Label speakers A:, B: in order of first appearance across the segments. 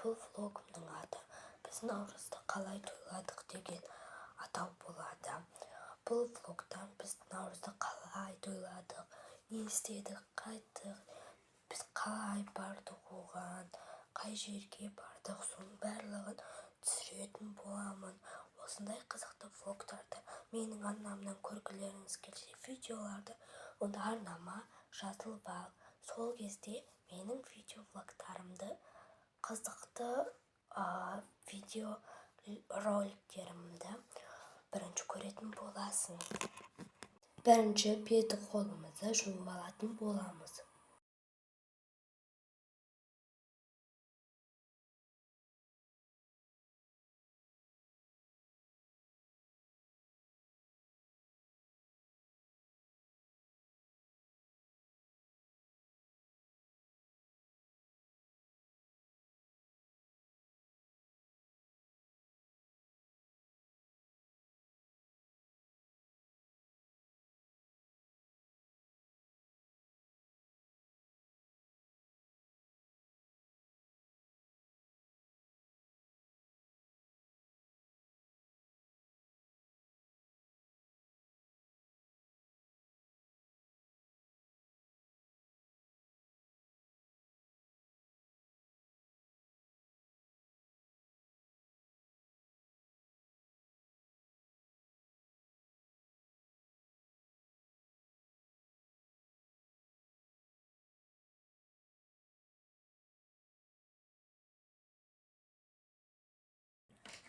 A: Бұл влогымның аты «Біз наурызды қалай тойладық» деген атау болады. Бұл влогтан біз наурызды қалай тойладық, не істедік, қайттық, біз қалай бардық оған, қай жерге бардық, соның барлығын түсіретін боламын. Осындай қызықты влогтарды менің арнамнан көргілеріңіз келсе, видеоларды, онда арнама жазылып ал. Сол кезде менің видео-влогтарымды, қызықты видео роликтерімді бірінші көретін боласың. Бірінші беті-қолымызды жуып алатын боламыз.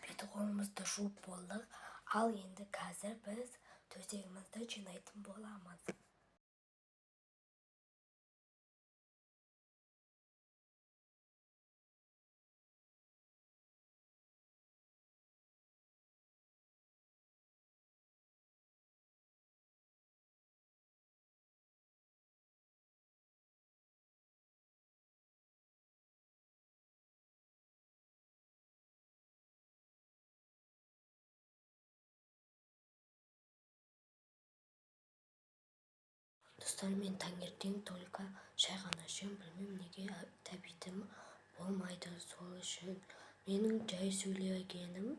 A: Беті-қолымызды жуып болдық, ал енді қазір біз төсегімізді жинайтын боламыз. Достар, мен таңертең только шай ғана ішемін, білмеймін неге тәбетім болмайды. Сол үшін менің жай сөйлегенім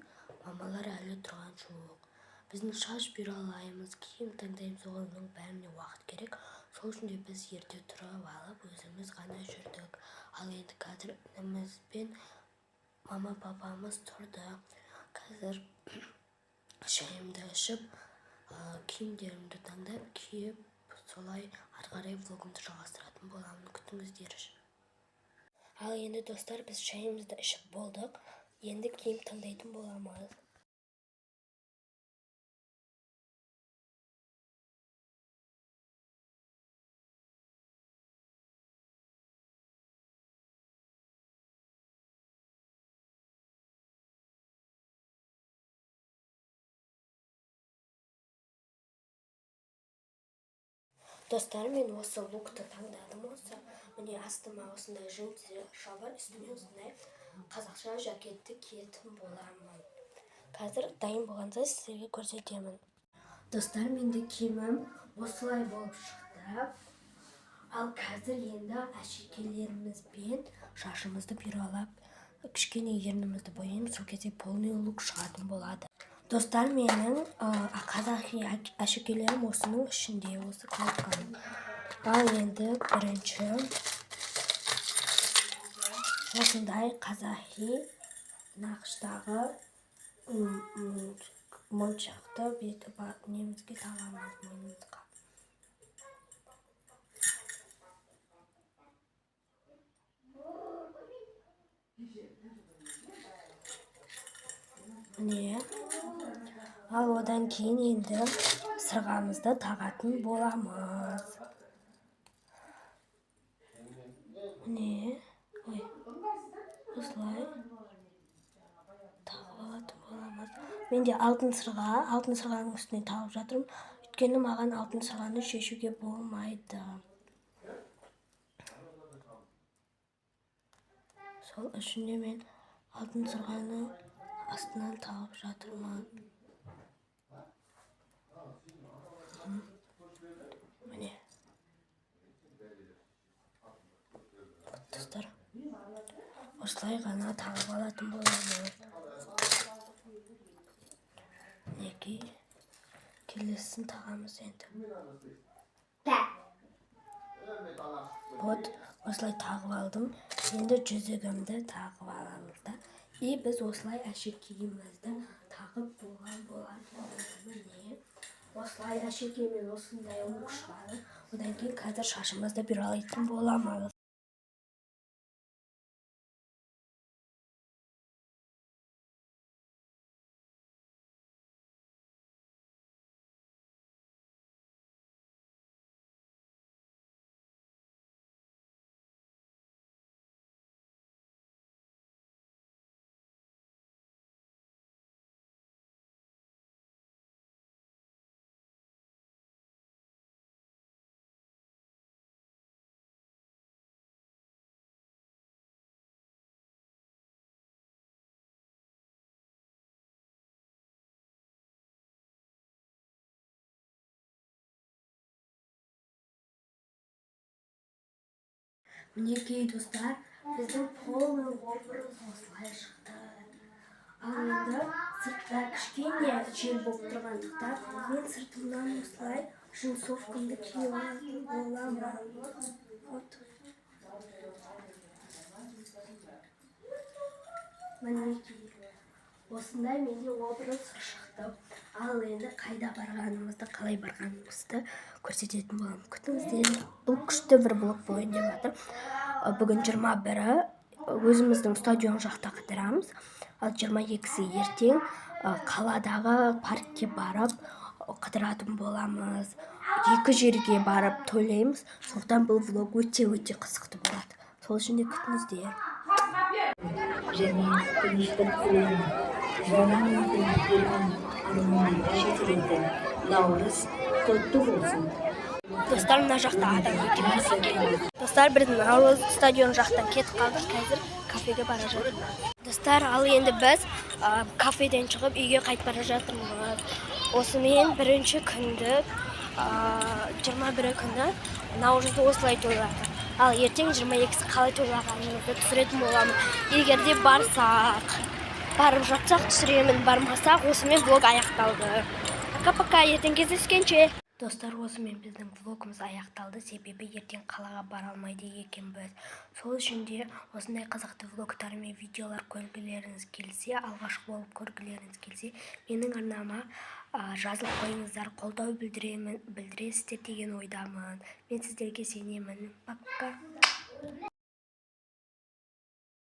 A: мамалар әлі тұрған жоқ. Біздің шаш бұралаймыз, киім таңдаймыз, оның бәріне уақыт керек. Сол үшін де біз ерте тұрып алып өзіміз ғана жүрдік. Ал енді қазір ініміз бен мама-папамыз тұрды. Қазір шайымды ішіп, киімдерімді таңдап, киіп, солай ары-қарай влогымды жалғастыратын боламын. Күтіңіздерші. Ал енді достар, біз шайымызды ішіп болдық. Енді киім таңдайтын боламыз. Достар, мен осы лукты таңдадым. Осы міне астыма осындай джинсы шалбар, үстіме осындай қазақша жакетті киетін боламын. Қазір дайын болғанда сіздерге көрсетемін. Достар, менде киімім осылай болып шықты. Ал қазір енді әшекейлерімізбен шашымызды бұралап, кішкене ернімізді бояймыз. Сол кезде полный лук шығатын болады. Достар, менің қазақи әшекейлерім осының ішінде, осы қалқаның. Ал енді бірінші осындай қазақи нақыштағы моншақты беті немізге тағамыз мойнымызға. Міне. Ал одан кейін енді сырғамызды тағатын боламыз. Міне. Ой. Осылай тағып алатын боламыз. Менде алтын сырғаның үстіне тағып жатырмын. Өйткені маған алтын сырғаны шешуге болмайды. Сол үшін де мен алтын сырғаны астынан тағып жатырмын. Міне. Достар, осылай ғана тағып алатын боламын. Неге келесін тағамыз енді. Вот, осылай тағып алдым. Енді жүзігімді тағып аламыз да. И біз осылай әшекейімізді тағып болған. Міне, осылай әшекеймен осындай лук шығады. Одан кейін қазір шашымызды бұралайтын боламыз. Мінекей достар, біздің полный образ осылай шықты. Ал енді сыртта кішкене жел болып тұрғандықтан мен сыртымнан осылай джинсовкамды киіп алатын боламын. Вот. Мінекей. Осындай менде образ шықты. Ал енді қайда барғанымызды, қалай барғанымызды көрсететін боламын. Күтіңіздер. Бұл күшті бір блог болайын деп жатыр. Бүгін 21-і өзіміздің стадион жақта қыдырамыз. Ал 22-сі ертең қаладағы паркке барып қыдыратын боламыз. 2 жерге барып тойлаймыз. Сондықтан бұл влог өте қызықты болады. Сол үшін де күтіңіздер.
B: және тыныштық тілеймін. Жаңа мүмкіндіктермен арманға жетелейтін наурыз құтты болсын.
A: Достар, мына жақта адам екенбіз екен. Достар, біз наурыз стадион жақтан кетіп қалдық, қазір кафеге бара жатырмыз. Достар, ал енді біз кафеден шығып үйге қайтып бара жатырмыз. Осымен бірінші күнді 21 күні наурызды осылай тойладық. Ал ертең 22-сі қалай тойлағанымызды түсіретін боламын. Егер де барсақ, барып жатсақ түсіремін, бармасақ осымен влог аяқталды. Пока-пока, ертең кездескенше. Достар, осымен біздің влогымыз аяқталды, себебі ертең қалаға бара алмайды екенбіз. Сол үшін де осындай қызықты влогтар мен видеолар көргілеріңіз келсе, алғашқы болып көргілеріңіз келсе, менің арнама жазылып қойыңыздар, қолдау білдіресіздер деген ойдамын. Мен сіздерге сенемін. Пока.